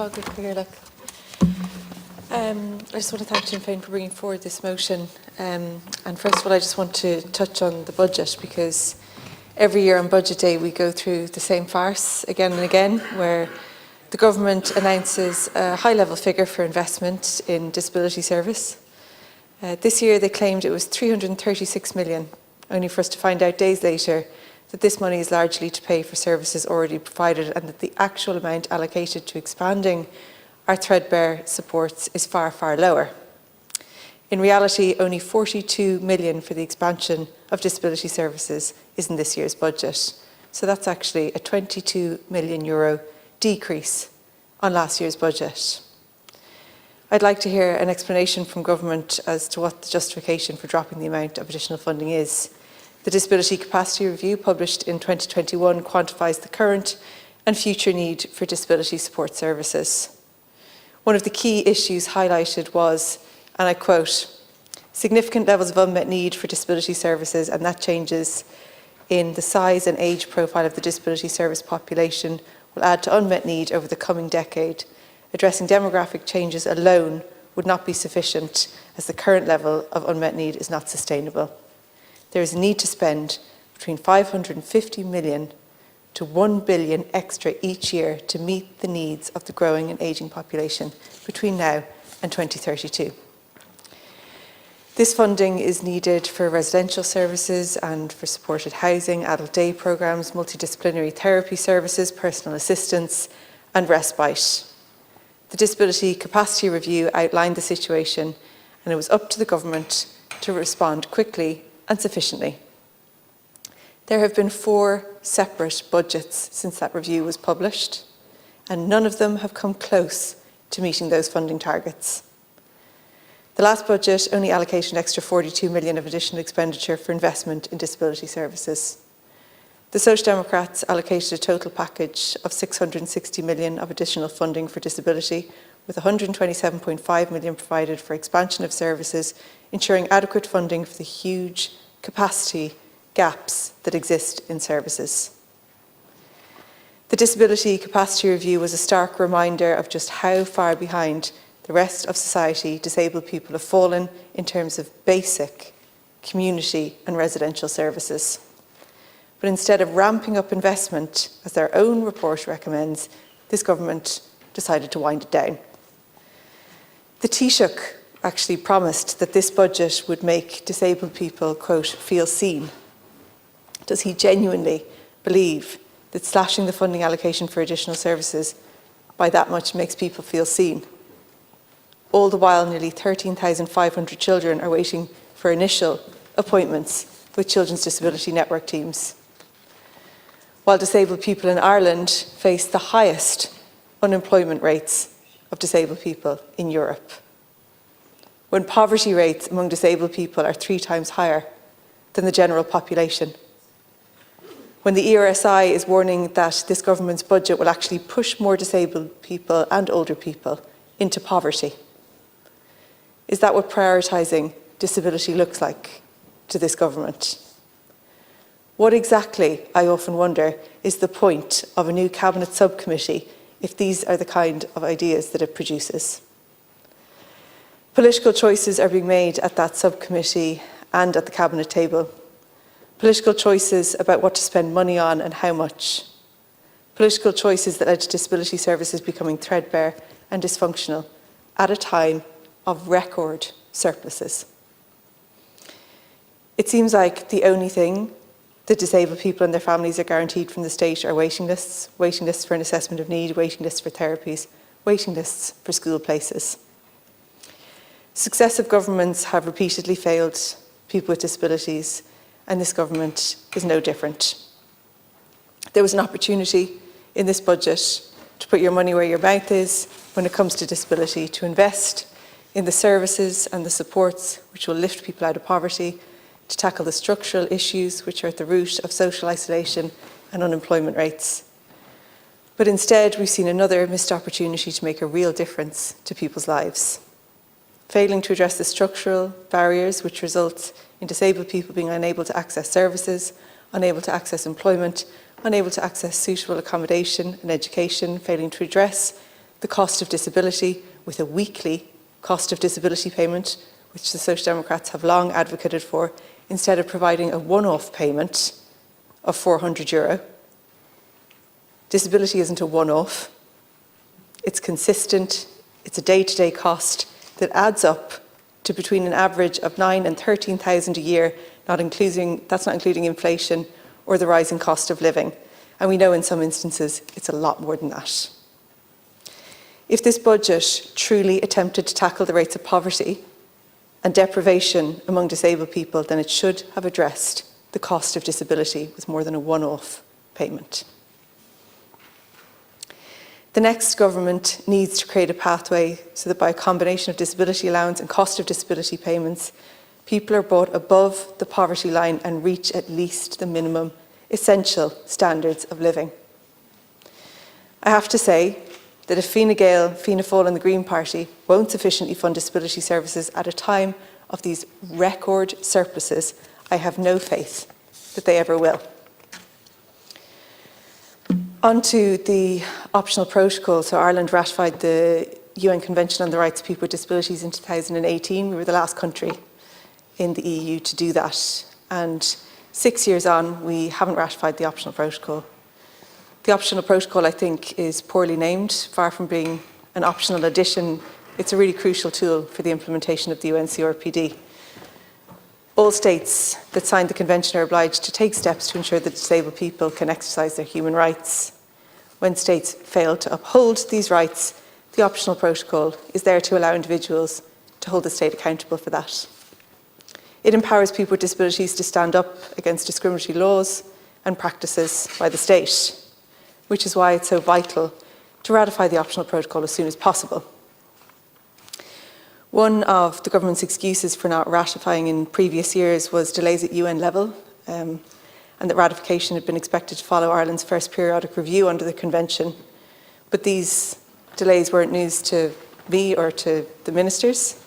I just want to thank Sinn Féin for bringing forward this motion. And first of all, I just want to touch on the budget, because every year on budget day we go through the same farce again and again, where the government announces a high-level figure for investment in disability service. This year they claimed it was 336 million, only for us to find out days later that this money is largely to pay for services already provided, and that the actual amount allocated to expanding our threadbare supports is far, far lower. In reality, only 42 million for the expansion of disability services is in this year's budget. So that's actually a 22 million euro decrease on last year's budget. I'd like to hear an explanation from government as to what the justification for dropping the amount of additional funding is. The Disability Capacity Review published in 2021 quantifies the current and future need for disability support services. One of the key issues highlighted was, and I quote, "significant levels of unmet need for disability services, and that changes in the size and age profile of the disability service population will add to unmet need over the coming decade. Addressing demographic changes alone would not be sufficient, as the current level of unmet need is not sustainable. There is a need to spend between 550 million to 1 billion extra each year to meet the needs of the growing and ageing population between now and 2032. This funding is needed for residential services and for supported housing, adult day programmes, multidisciplinary therapy services, personal assistance and respite. The Disability Capacity Review outlined the situation, and it was up to the government to respond quickly and sufficiently. There have been 4 separate budgets since that review was published, and none of them have come close to meeting those funding targets. The last budget only allocated an extra 42 million of additional expenditure for investment in disability services. The Social Democrats allocated a total package of 660 million of additional funding for disability, with 127.5 million provided for expansion of services, ensuring adequate funding for the huge capacity gaps that exist in services. The Disability Capacity Review was a stark reminder of just how far behind the rest of society disabled people have fallen in terms of basic community and residential services. But instead of ramping up investment, as their own report recommends, this government decided to wind it down. The Taoiseach actually promised that this budget would make disabled people, quote, feel seen. Does he genuinely believe that slashing the funding allocation for additional services by that much makes people feel seen? All the while, nearly 13,500 children are waiting for initial appointments with Children's Disability Network teams, while disabled people in Ireland face the highest unemployment rates of disabled people in Europe, when poverty rates among disabled people are 3 times higher than the general population, when the ERSI is warning that this government's budget will actually push more disabled people and older people into poverty. Is that what prioritising disability looks like to this government? What exactly, I often wonder, is the point of a new Cabinet subcommittee if these are the kind of ideas that it produces? Political choices are being made at that subcommittee and at the Cabinet table. Political choices about what to spend money on and how much. Political choices that led to disability services becoming threadbare and dysfunctional at a time of record surpluses. It seems like the only thing that disabled people and their families are guaranteed from the state are waiting lists for an assessment of need, waiting lists for therapies, waiting lists for school places. Successive governments have repeatedly failed people with disabilities, and this government is no different. There was an opportunity in this budget to put your money where your mouth is when it comes to disability, to invest in the services and the supports which will lift people out of poverty, to tackle the structural issues which are at the root of social isolation and unemployment rates. But instead, we've seen another missed opportunity to make a real difference to people's lives. Failing to address the structural barriers which result in disabled people being unable to access services, unable to access employment, unable to access suitable accommodation and education, failing to address the cost of disability with a weekly cost of disability payment, which the Social Democrats have long advocated for, instead of providing a one-off payment of €400. Disability isn't a one-off. It's consistent. It's a day-to-day cost that adds up to between an average of 9,000 and 13,000 a year, that's not including inflation or the rising cost of living. And we know in some instances it's a lot more than that. If this budget truly attempted to tackle the rates of poverty and deprivation among disabled people, then it should have addressed the cost of disability with more than a one-off payment. The next government needs to create a pathway so that by a combination of disability allowance and cost of disability payments, people are brought above the poverty line and reach at least the minimum essential standards of living. I have to say that if Fine Gael, Fianna Fáil and the Green Party won't sufficiently fund disability services at a time of these record surpluses, I have no faith that they ever will. On to the optional protocol. So Ireland ratified the UN Convention on the Rights of People with Disabilities in 2018. We were the last country in the EU to do that. And 6 years on, we haven't ratified the optional protocol. The optional protocol, I think, is poorly named. Far from being an optional addition, it's a really crucial tool for the implementation of the UN CRPD. All states that signed the convention are obliged to take steps to ensure that disabled people can exercise their human rights. When states fail to uphold these rights, the optional protocol is there to allow individuals to hold the state accountable for that. It empowers people with disabilities to stand up against discriminatory laws and practices by the state, which is why it's so vital to ratify the optional protocol as soon as possible. One of the government's excuses for not ratifying in previous years was delays at UN level, and that ratification had been expected to follow Ireland's first periodic review under the convention. But these delays weren't news to me or to the ministers.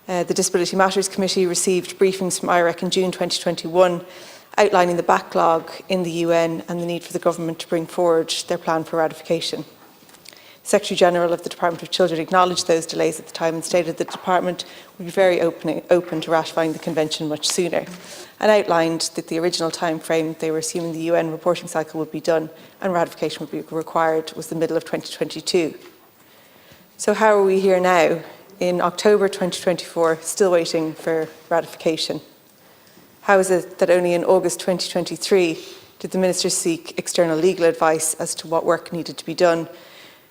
The Disability Matters Committee received briefings from Oireachtas in June 2021 outlining the backlog in the UN and the need for the government to bring forward their plan for ratification. Secretary-General of the Department of Children acknowledged those delays at the time and stated that the department would be very open to ratifying the convention much sooner, and outlined that the original time frame they were assuming the UN reporting cycle would be done and ratification would be required was the middle of 2022. So how are we here now, in October 2024, still waiting for ratification? How is it that only in August 2023 did the ministers seek external legal advice as to what work needed to be done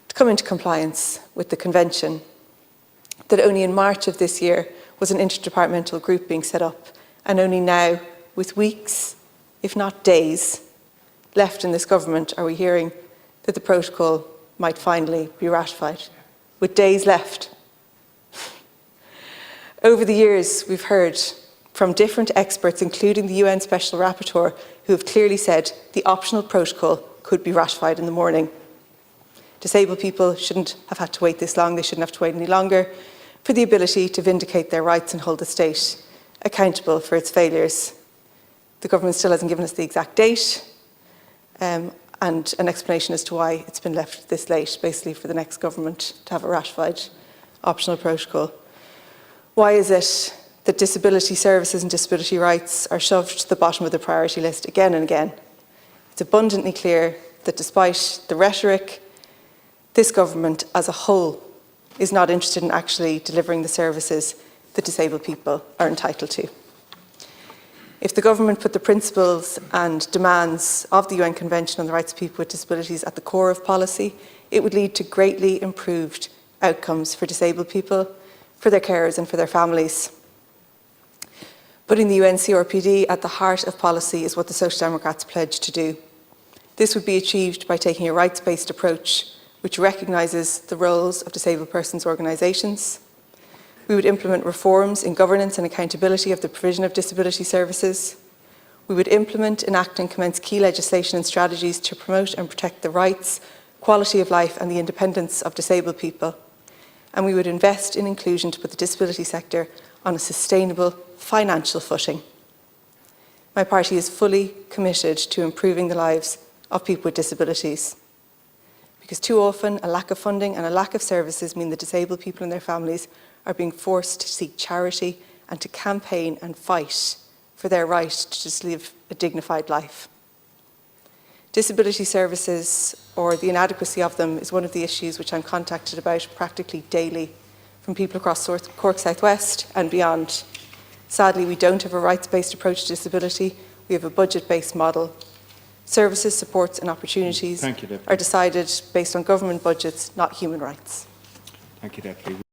to come into compliance with the convention? That only in March of this year was an interdepartmental group being set up, and only now, with weeks, if not days, left in this government, are we hearing that the protocol might finally be ratified, with days left. Over the years, we've heard from different experts, including the UN Special Rapporteur, who have clearly said the optional protocol could be ratified in the morning. Disabled people shouldn't have had to wait this long, they shouldn't have to wait any longer for the ability to vindicate their rights and hold the state accountable for its failures. The government still hasn't given us the exact date and an explanation as to why it's been left this late, basically for the next government to have a ratified optional protocol. Why is it that disability services and disability rights are shoved to the bottom of the priority list again and again? It's abundantly clear that despite the rhetoric, this government as a whole is not interested in actually delivering the services that disabled people are entitled to. If the government put the principles and demands of the UN Convention on the Rights of People with Disabilities at the core of policy, it would lead to greatly improved outcomes for disabled people, for their carers and for their families. Putting the UN CRPD at the heart of policy is what the Social Democrats pledged to do. This would be achieved by taking a rights-based approach which recognises the roles of disabled persons' organisations. We would implement reforms in governance and accountability of the provision of disability services. We would implement, enact and commence key legislation and strategies to promote and protect the rights, quality of life and the independence of disabled people. And we would invest in inclusion to put the disability sector on a sustainable financial footing. My party is fully committed to improving the lives of people with disabilities, because too often a lack of funding and a lack of services mean that disabled people and their families are being forced to seek charity and to campaign and fight for their right to just live a dignified life. Disability services, or the inadequacy of them, is one of the issues which I'm contacted about practically daily from people across Cork South West and beyond. Sadly, we don't have a rights-based approach to disability. We have a budget-based model. Services, supports and opportunities are decided based on government budgets, not human rights. Thank you, Deputy.